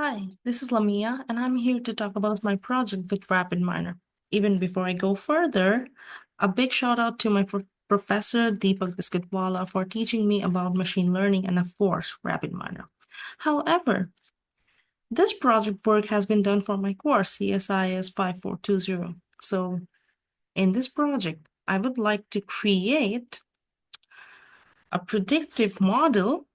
Hi, this is Lamia, and I'm here to talk about my project with RapidMiner. Even before I go further, a big shout out to my professor Deepak Biskitwala for teaching me about machine learning and, of course, RapidMiner. However, this project work has been done for my course CSIS 5420. So, in this project, I would like to create a predictive model.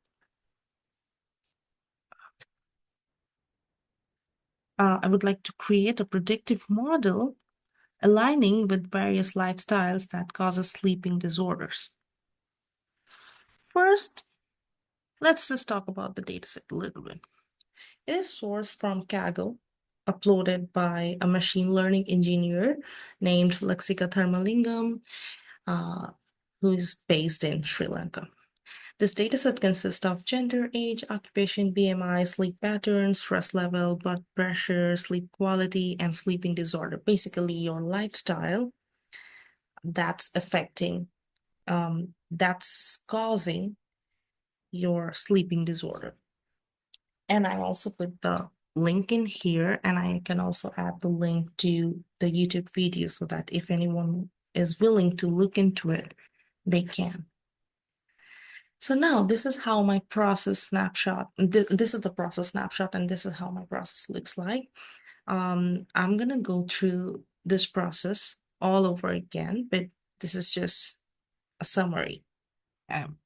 I would like to create a predictive model aligning with various lifestyles that causes sleeping disorders. First, let's just talk about the dataset a little bit. It is sourced from Kaggle, uploaded by a machine learning engineer named Lexika Tharmalingam, uh, who is based in Sri Lanka. This dataset consists of gender, age, occupation, BMI, sleep patterns, stress level, blood pressure, sleep quality, and sleeping disorder. Basically, your lifestyle that's affecting that's causing your sleeping disorder. And I also put the link in here, and I can also add the link to the YouTube video so that if anyone is willing to look into it, they can. So now this is how my process snapshot, this is the process snapshot, and this is how my process looks like. I'm gonna go through this process all over again, but this is just a summary,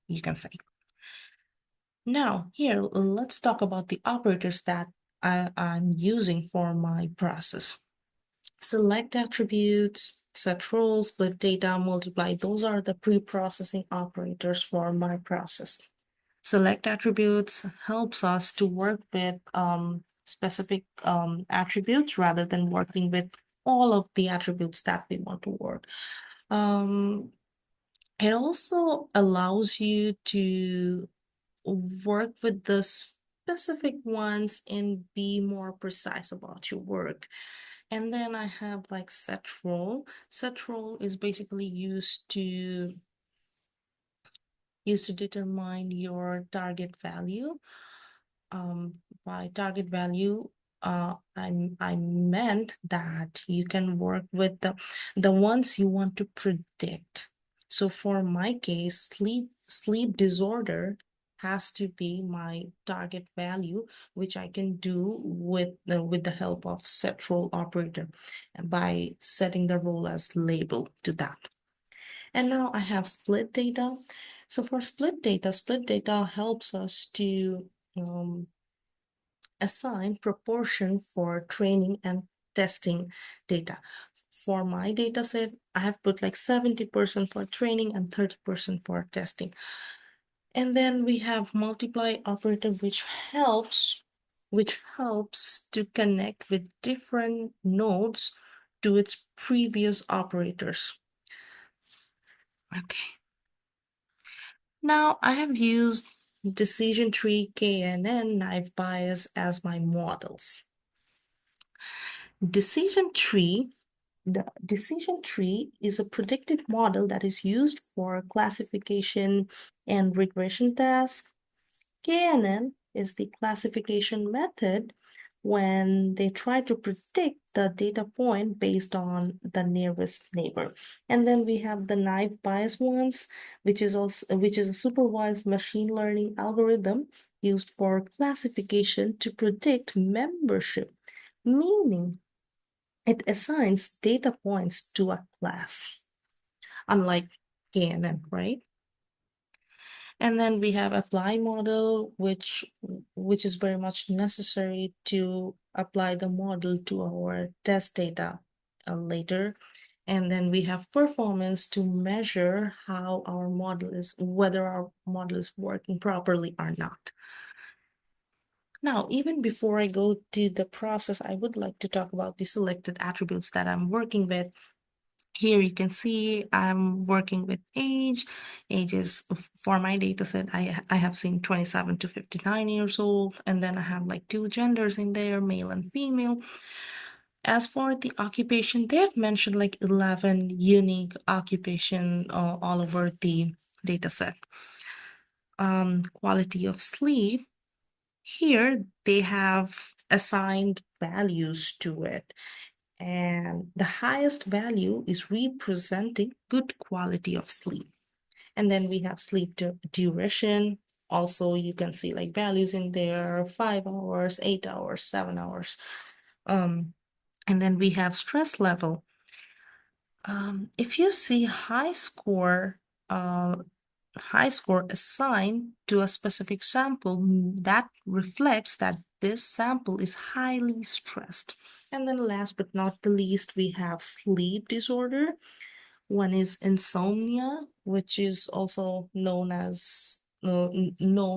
you can say. Now, here, let's talk about the operators that I'm using for my process. Select attributes, set roles, split data, multiply. Those are the pre-processing operators for my process. Select attributes helps us to work with specific attributes rather than working with all of the attributes that we want to work. Um, it also allows you to work with the specific ones and be more precise about your work. And then I have like set role. Set role is basically used to determine your target value. By target value, I meant that you can work with the ones you want to predict. So for my case, sleep disorder has to be my target value, which I can do with the help of set role operator by setting the role as label to that. And now I have split data. So for split data helps us to assign proportion for training and testing data. For my data set, I have put like 70% for training and 30% for testing. And then we have multiply operator, which helps to connect with different nodes to its previous operators. Okay. Now I have used decision tree, KNN, naive Bayes as my models. Decision tree, the decision tree is a predictive model that is used for classification and regression tasks. KNN is the classification method when they try to predict the data point based on the nearest neighbor. And then we have the naive Bayes ones, which is a supervised machine learning algorithm used for classification to predict membership, meaning it assigns data points to a class, unlike KNN, right? And then we have apply model, which is very much necessary to apply the model to our test data later. And then we have performance to measure how our model is, whether our model is working properly or not. Now, even before I go to the process, I would like to talk about the selected attributes that I'm working with. Here you can see I'm working with age. Age is for my data set, I have seen 27 to 59 years old, and then I have like two genders in there, male and female. As for the occupation, they have mentioned like 11 unique occupation all over the data set. Quality of sleep, Here they have assigned values to it, and the highest value is representing good quality of sleep. And then we have sleep duration. Also, you can see like values in there, 5 hours, 8 hours, 7 hours. Um, and then we have stress level. If you see uh, high score assigned to a specific sample, that reflects that this sample is highly stressed. And then last but not the least, we have sleep disorder. One is insomnia, which is also known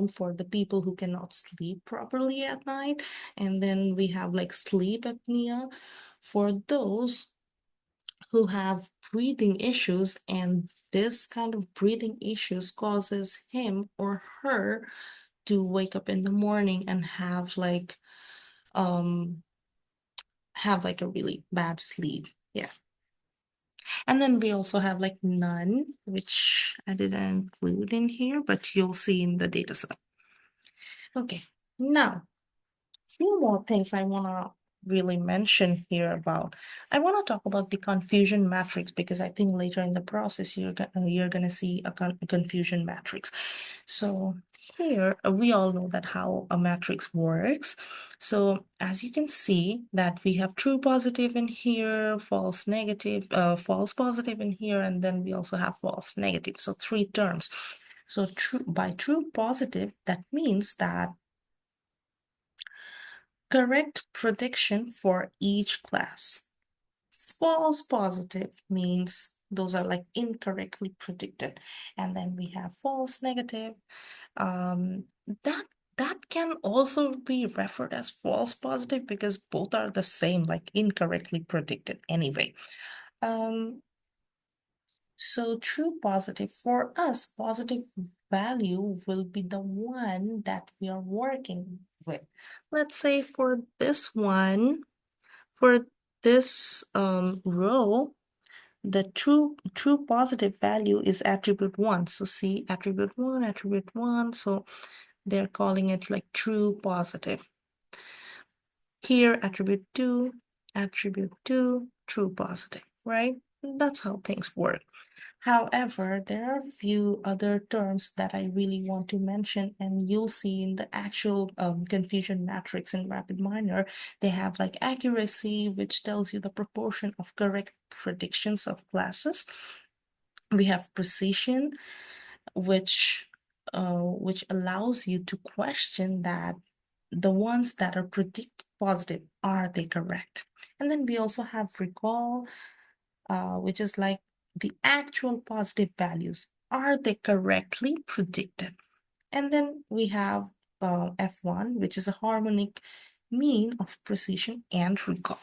for the people who cannot sleep properly at night. And then we have like sleep apnea for those who have breathing issues, and this kind of breathing issues causes him or her to wake up in the morning and um have like a really bad sleep. Yeah. And then we also have like none, which I didn't include in here, but you'll see in the data set. Okay, now few more things I want to really mention here about. I want to talk about the confusion matrix because I think later in the process you're gonna see a confusion matrix. So here we all know that how a matrix works. So as you can see that we have true positive in here, false negative, false positive in here, and then we also have false negative. So three terms. So true positive, that means that correct prediction for each class. False positive means those are like incorrectly predicted. And then we have false negative. Um, that that can also be referred as false positive because both are the same, like incorrectly predicted anyway. Um, so true positive for us, positive value will be the one that we are working with. Let's say for this one, for this row, the true positive value is attribute one. So see attribute one, attribute one. So they're calling it like true positive. Here, attribute two, true positive, right? That's how things work. However, there are a few other terms that I really want to mention, and you'll see in the actual confusion matrix in RapidMiner, they have like accuracy, which tells you the proportion of correct predictions of classes. We have precision, which allows you to question that the ones that are predicted positive, are they correct? And then we also have recall, which is like the actual positive values. Are they correctly predicted? And then we have F1, which is a harmonic mean of precision and recall.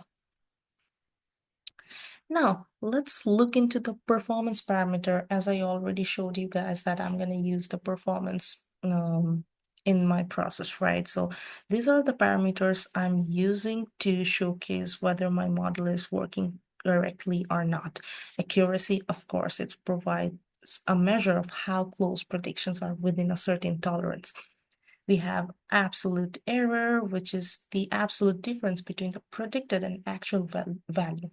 Now, let's look into the performance parameter. As I already showed you guys that I'm going to use the performance in my process, right? So these are the parameters I'm using to showcase whether my model is working correctly or not. Accuracy, of course, it provides a measure of how close predictions are within a certain tolerance. We have absolute error, which is the absolute difference between the predicted and actual value.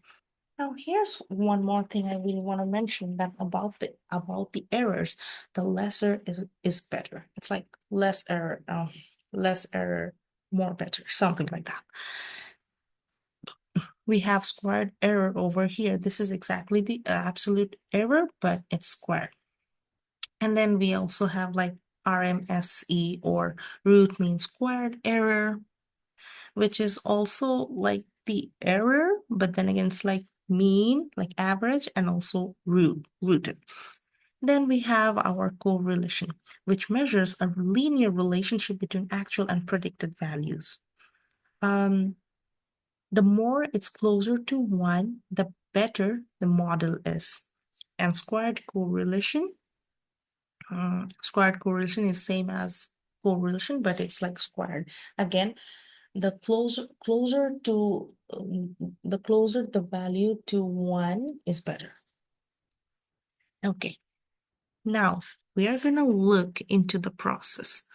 Now, here's one more thing I really want to mention that about the errors. The lesser is better. It's like less error, more better, something like that. We have squared error over here. This is exactly the absolute error, but it's squared. And then we also have like RMSE or root mean squared error, which is also like the error, but then again, it's like mean, like average, and also rooted. Then we have our correlation, which measures a linear relationship between actual and predicted values. The more it's closer to one, the better the model is. And squared correlation is same as correlation, but it's like squared. Again, the closer the value to one is better. Okay, now we are gonna look into the process.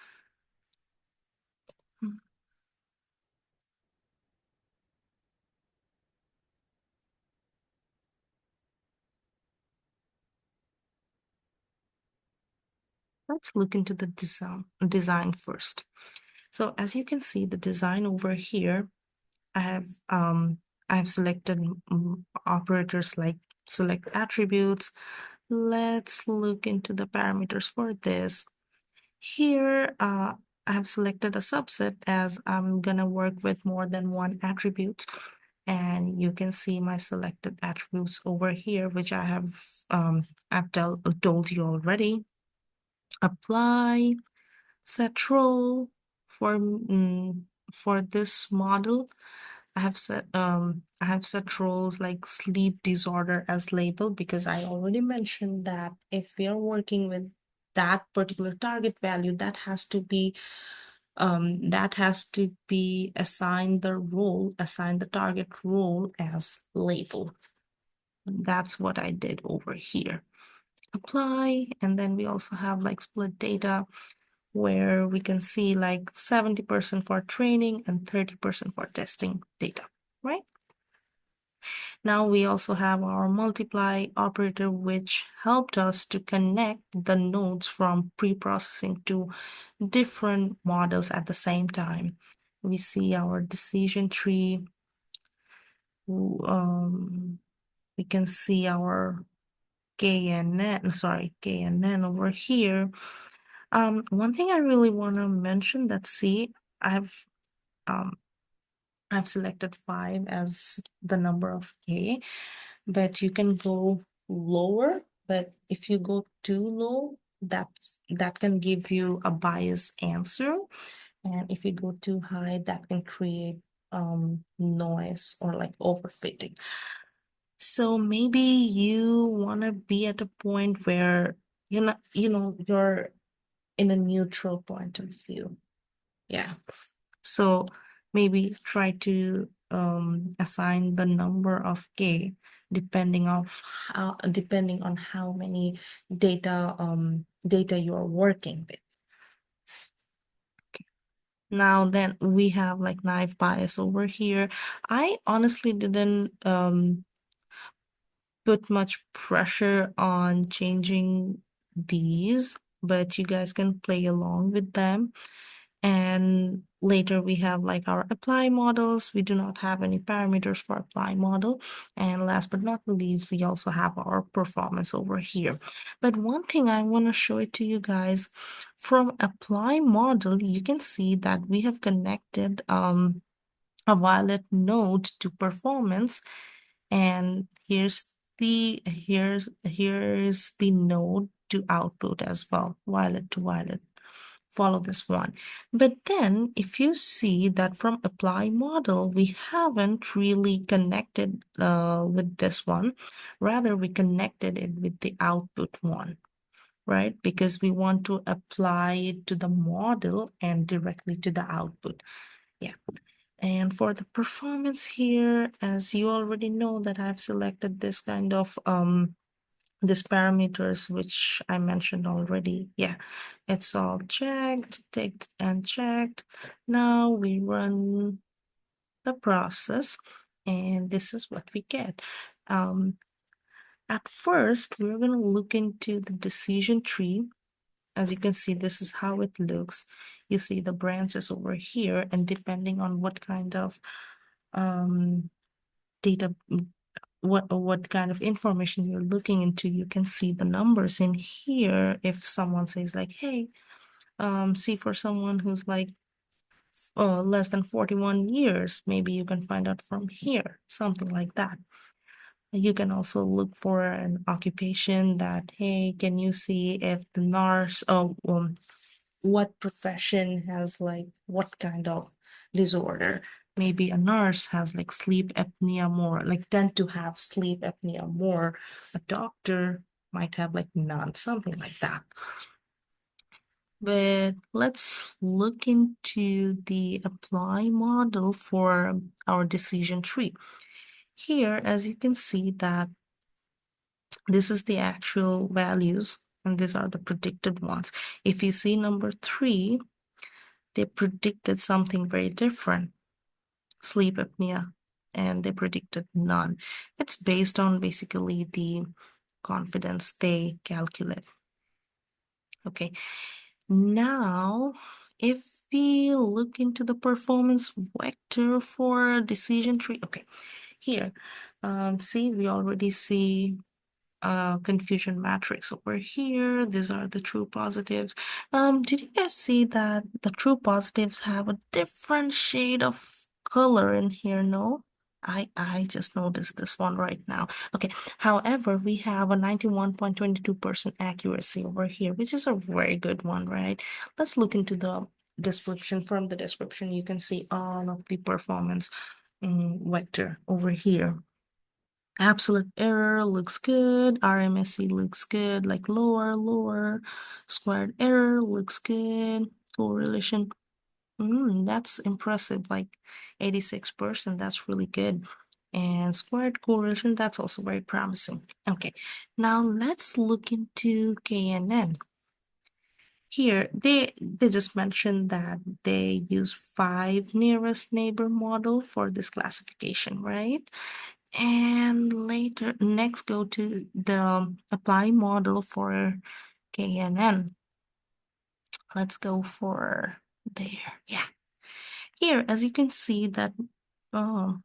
Let's look into the design first. So as you can see, the design over here, I have selected operators like select attributes. Let's look into the parameters for this. Here, I have selected a subset as I'm gonna work with more than one attribute. And you can see my selected attributes over here, which I've told you already. Apply, set role for this model. I have set roles like sleep disorder as label because I already mentioned that if we are working with that particular target value, that has to be assigned the target role as label. That's what I did over here. Apply, and then we also have like split data where we can see like 70% for training and 30% for testing data, right? Now we also have our multiply operator, which helped us to connect the nodes from pre-processing to different models at the same time. We see our decision tree. We can see our KNN over here. One thing I really want to mention that I've um, I've selected 5 as the number of K, but you can go lower. But if you go too low, that can give you a biased answer. And if you go too high, that can create noise or like overfitting. So maybe you want to be at a point where you're in a neutral point of view. Yeah. So maybe try to assign the number of K depending on how many data you're working with. Now then we have like knife bias over here. I honestly didn't put much pressure on changing these, but you guys can play along with them. And later we have like our apply models. We do not have any parameters for apply model. And last but not least, we also have our performance over here. But one thing I want to show it to you guys, from apply model, you can see that we have connected a violet node to performance. And here's the node to output as well, violet to violet. Follow this one. But then if you see that from apply model, we haven't really connected with this one. Rather, we connected it with the output one, right? Because we want to apply it to the model and directly to the output. Yeah. And for the performance here, as you already know that I've selected this kind of these parameters which I mentioned already. Yeah, it's all checked, ticked and checked. Now we run the process and this is what we get. At first, we're going to look into the decision tree. As you can see, this is how it looks. You see the branches over here, and depending on what kind of data what kind of information you're looking into, you can see the numbers in here. If someone says like, hey, see for someone who's like less than 41 years, maybe you can find out from here, something like that. You can also look for an occupation that, hey, can you see if the nurse, what profession has like what kind of disorder. Maybe a nurse has like sleep apnea more, like tend to have sleep apnea more. A doctor might have like none, something like that. But let's look into the apply model for our decision tree. Here, as you can see that this is the actual values and these are the predicted ones. If you see number 3, they predicted something very different, sleep apnea, and they predicted none. It's based on basically the confidence they calculate. Okay, now if we look into the performance vector for decision tree, okay, here, see, we already see confusion matrix over here. These are the true positives. Did you guys see that the true positives have a different shade of color in here? No? I just noticed this one right now. Okay, however, we have a 91.22% accuracy over here, which is a very good one, right? Let's look into the description. From the description, you can see all of the performance vector over here. Absolute error looks good. RMSE looks good, like lower. Squared error looks good. Correlation, that's impressive, like 86%. That's really good. And squared correlation, that's also very promising. Okay, now let's look into KNN. Here, they just mentioned that they use 5 nearest neighbor model for this classification, right? And later, next go to the apply model for KNN. Let's go for there. Yeah. Here, as you can see that, or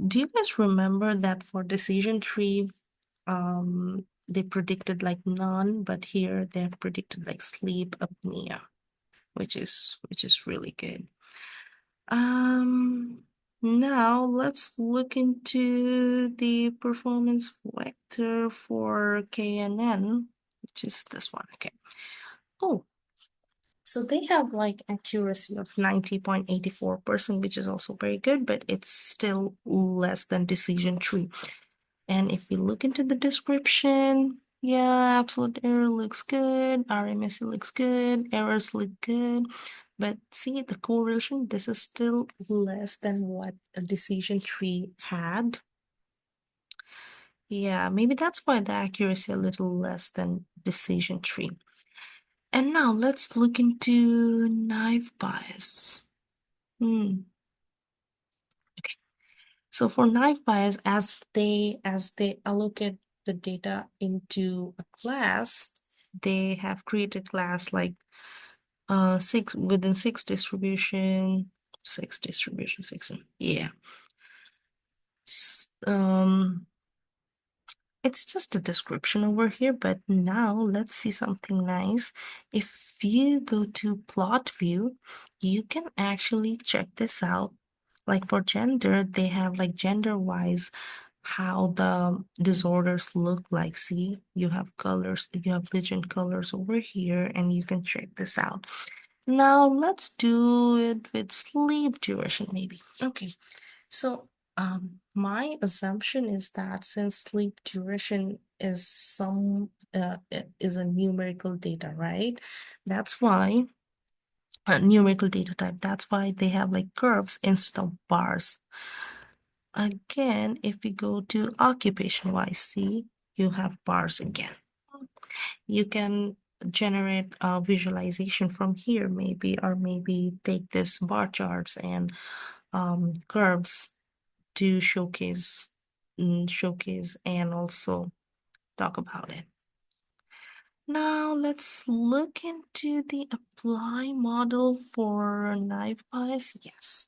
do you guys remember that for decision tree, they predicted like none, but here they have predicted like sleep apnea, which is really good. Um, Now let's look into the performance vector for KNN, which is this one. Okay. Oh, so they have like accuracy of 90.84%, which is also very good, but it's still less than decision tree. And if we look into the description, yeah, absolute error looks good, RMSE looks good, errors look good. But see the correlation, this is still less than what a decision tree had. Yeah, maybe that's why the accuracy a little less than decision tree. And now let's look into naive bias. Okay. So for naive bias, as they allocate the data into a class, they have created class like six within six distribution, yeah. Um, it's just a description over here, but now let's see something nice. If you go to plot view, you can actually check this out. Like for gender, they have like gender wise how the disorders look like. See, you have colors, you have legend colors over here, and you can check this out. Now let's do it with sleep duration, maybe. Okay, so my assumption is that since sleep duration is is a numerical data, right? That's why numerical data type. That's why they have like curves instead of bars. Again, if we go to occupation wise, see, you have bars again. You can generate a visualization from here, maybe, or maybe take this bar charts and curves to showcase and also talk about it. Now let's look into the apply model for naive bias. Yes.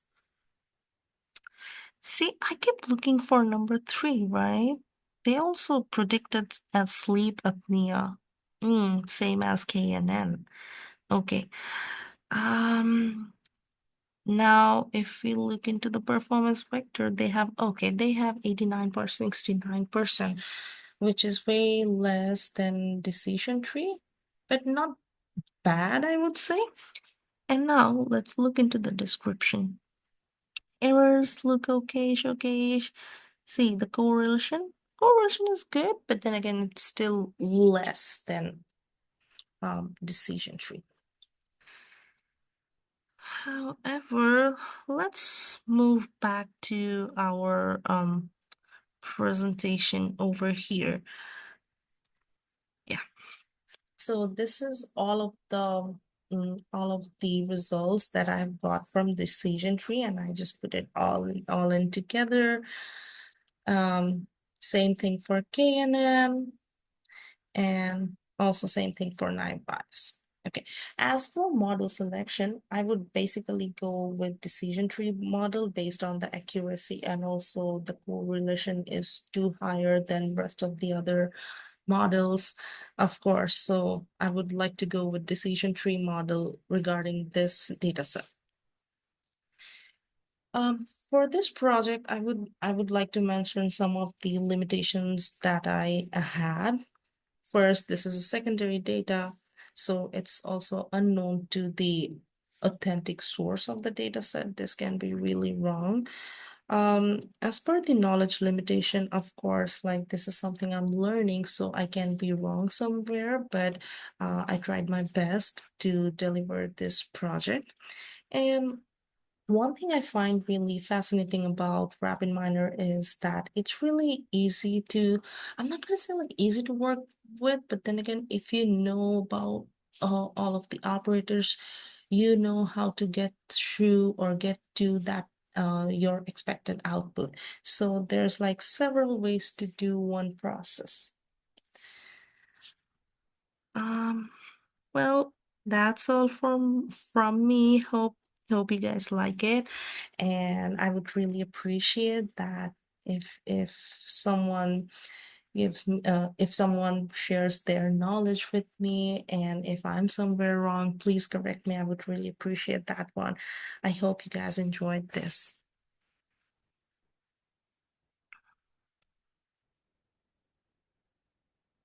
See, I kept looking for number 3, right? They also predicted as sleep apnea. Same as KNN. Okay. Um, Now if we look into the performance vector, they have 89%, 69%, which is way less than decision tree, but not bad, I would say. And now let's look into the description. Errors look okay. See the correlation. Correlation is good, but then again, it's still less than decision tree. However, let's move back to our presentation over here. Yeah. So this is all of the results that I've got from decision tree, and I just put it all in together. Same thing for KNN. And also same thing for naive bias. Okay, as for model selection, I would basically go with decision tree model based on the accuracy, and also the correlation is too higher than rest of the other models, of course. So I would like to go with decision tree model regarding this data set. For this project, I would like to mention some of the limitations that I had. First, this is a secondary data, so it's also unknown to the authentic source of the data set. This can be really wrong. As per the knowledge limitation, of course, like this is something I'm learning, so I can be wrong somewhere, but I tried my best to deliver this project. And one thing I find really fascinating about RapidMiner is that it's really easy to, I'm not gonna say like easy to work with, but then again, if you know about all of the operators, you know how to get through or get to that your expected output. So there's like several ways to do one process. Um, Well, that's all from me. Hope you guys like it, and I would really appreciate that if someone if someone shares their knowledge with me, and if I'm somewhere wrong, please correct me. I would really appreciate that one. I hope you guys enjoyed this.